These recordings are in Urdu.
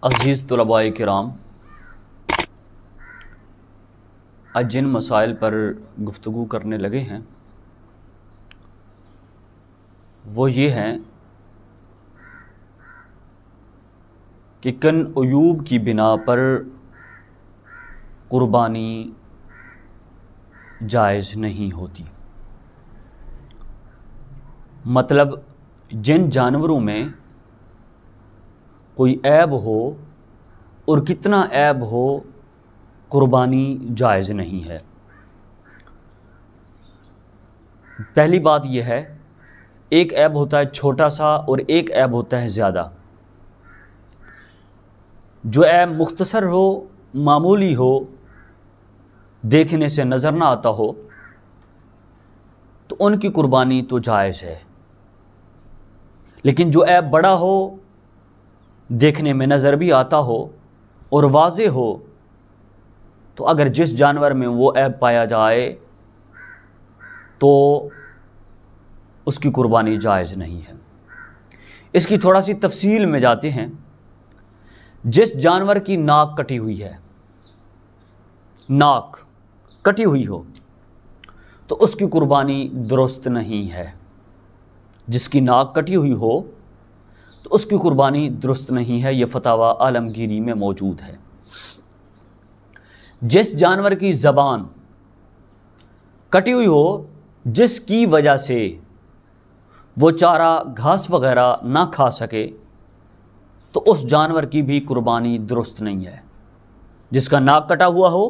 عزیز طلباء کرام، آج جن مسائل پر گفتگو کرنے لگے ہیں وہ یہ ہیں کہ کن عیوب کی بنا پر قربانی جائز نہیں ہوتی۔ مطلب جن جانوروں میں کوئی عیب ہو اور کتنا عیب ہو قربانی جائز نہیں ہے۔ پہلی بات یہ ہے، ایک عیب ہوتا ہے چھوٹا سا اور ایک عیب ہوتا ہے زیادہ۔ جو عیب مختصر ہو، معمولی ہو، دیکھنے سے نظر نہ آتا ہو تو ان کی قربانی تو جائز ہے، لیکن جو عیب بڑا ہو، دیکھنے میں نظر بھی آتا ہو اور واضح ہو، تو اگر جس جانور میں وہ عیب پایا جائے تو اس کی قربانی جائز نہیں ہے۔ اس کی تھوڑا سی تفصیل میں جاتے ہیں۔ جس جانور کی ناک کٹی ہوئی ہے، ناک کٹی ہوئی ہو تو اس کی قربانی درست نہیں ہے۔ جس کی ناک کٹی ہوئی ہو تو اس کی قربانی درست نہیں ہے، یہ فتاوی عالمگیری میں موجود ہے۔ جس جانور کی زبان کٹی ہوئی ہو، جس کی وجہ سے وہ چارہ گھاس وغیرہ نہ کھا سکے، تو اس جانور کی بھی قربانی درست نہیں ہے۔ جس کا ناک کٹا ہوا ہو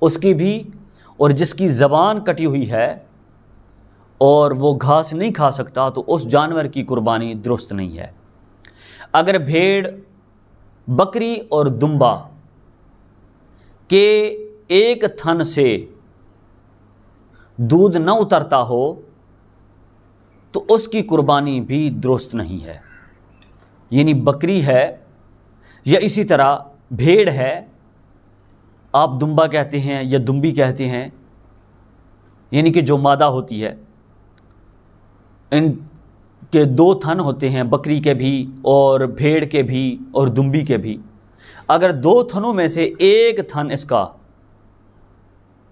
اس کی بھی، اور جس کی زبان کٹی ہوئی ہے اور وہ گھاس نہیں کھا سکتا تو اس جانور کی قربانی درست نہیں ہے۔ اگر بھیڑ، بکری اور دمبا کے ایک تھن سے دودھ نہ اترتا ہو تو اس کی قربانی بھی درست نہیں ہے۔ یعنی بکری ہے یا اسی طرح بھیڑ ہے، آپ دمبا کہتے ہیں یا دمبی کہتے ہیں، یعنی کہ جو مادہ ہوتی ہے، ان کے دو تھن ہوتے ہیں، بکری کے بھی اور بھیڑ کے بھی اور دمبی کے بھی۔ اگر دو تھنوں میں سے ایک تھن اس کا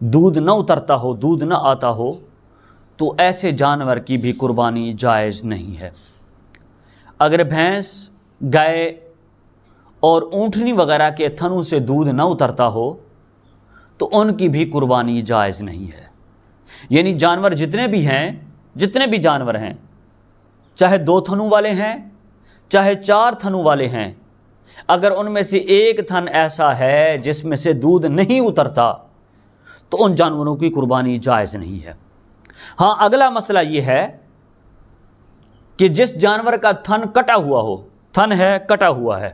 دودھ نہ اترتا ہو، دودھ نہ آتا ہو، تو ایسے جانور کی بھی قربانی جائز نہیں ہے۔ اگر بھینس، گائے اور اونٹنی وغیرہ کے تھنوں سے دودھ نہ اترتا ہو تو ان کی بھی قربانی جائز نہیں ہے۔ یعنی جانور جتنے بھی جانور ہیں، چاہے دو تھنوں والے ہیں، چاہے چار تھنوں والے ہیں، اگر ان میں سے ایک تھن ایسا ہے جس میں سے دودھ نہیں اترتا تو ان جانوروں کی قربانی جائز نہیں ہے۔ ہاں، اگلا مسئلہ یہ ہے کہ جس جانور کا تھن کٹا ہوا ہو، تھن ہے کٹا ہوا ہے،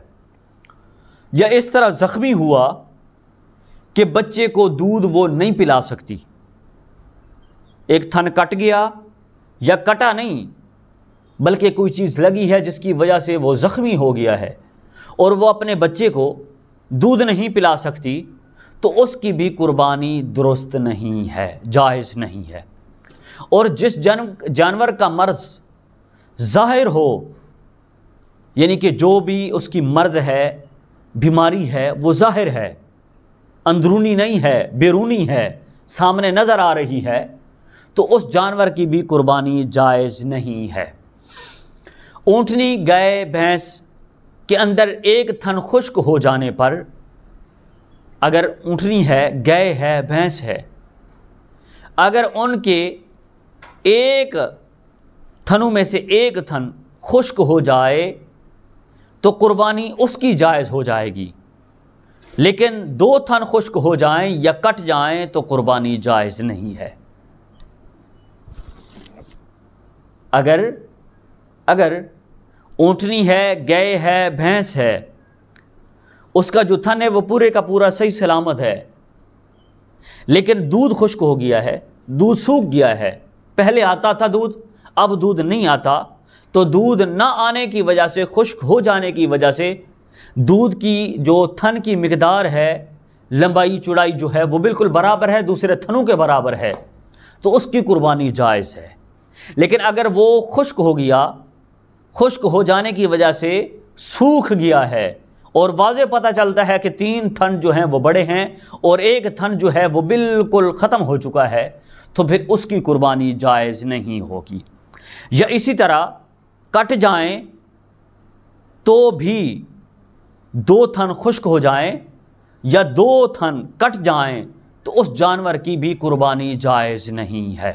یا اس طرح زخمی ہوا کہ بچے کو دودھ وہ نہیں پلا سکتی، ایک تھن کٹ گیا یا کٹا نہیں بلکہ کوئی چیز لگی ہے جس کی وجہ سے وہ زخمی ہو گیا ہے اور وہ اپنے بچے کو دودھ نہیں پلا سکتی، تو اس کی بھی قربانی درست نہیں ہے، جائز نہیں ہے۔ اور جس جانور کا مرض ظاہر ہو، یعنی کہ جو بھی اس کی مرض ہے، بیماری ہے، وہ ظاہر ہے، اندرونی نہیں ہے، بیرونی ہے، سامنے نظر آ رہی ہے، تو اس جانور کی بھی قربانی جائز نہیں ہے۔ اونٹنی، گائے، بھینس کے اندر ایک تھن خشک ہو جانے پر، اگر اونٹنی ہے، گائے ہے، بھینس ہے، اگر ان کے ایک تھنوں میں سے ایک تھن خشک ہو جائے تو قربانی اس کی جائز ہو جائے گی، لیکن دو تھن خشک ہو جائیں یا کٹ جائیں تو قربانی جائز نہیں ہے۔ اگر اونٹنی ہے، گائے ہے، بھینس ہے، اس کا جو تھن ہے وہ پورے کا پورا صحیح سلامت ہے، لیکن دودھ خشک ہو گیا ہے، دودھ سوکھ گیا ہے، پہلے آتا تھا دودھ، اب دودھ نہیں آتا، تو دودھ نہ آنے کی وجہ سے، خشک ہو جانے کی وجہ سے دودھ کی جو تھن کی مقدار ہے، لمبائی چوڑائی جو ہے وہ بالکل برابر ہے، دوسرے تھنوں کے برابر ہے، تو اس کی قربانی جائز ہے۔ لیکن اگر وہ خشک ہو گیا، خشک ہو جانے کی وجہ سے سوکھ گیا ہے اور واضح پتہ چلتا ہے کہ 3 تھن جو ہیں وہ بڑے ہیں اور 1 تھن جو ہے وہ بالکل ختم ہو چکا ہے، تو پھر اس کی قربانی جائز نہیں ہوگی۔ یا اسی طرح کٹ جائیں تو بھی 2 تھن خشک ہو جائیں یا 2 تھن کٹ جائیں تو اس جانور کی بھی قربانی جائز نہیں ہے۔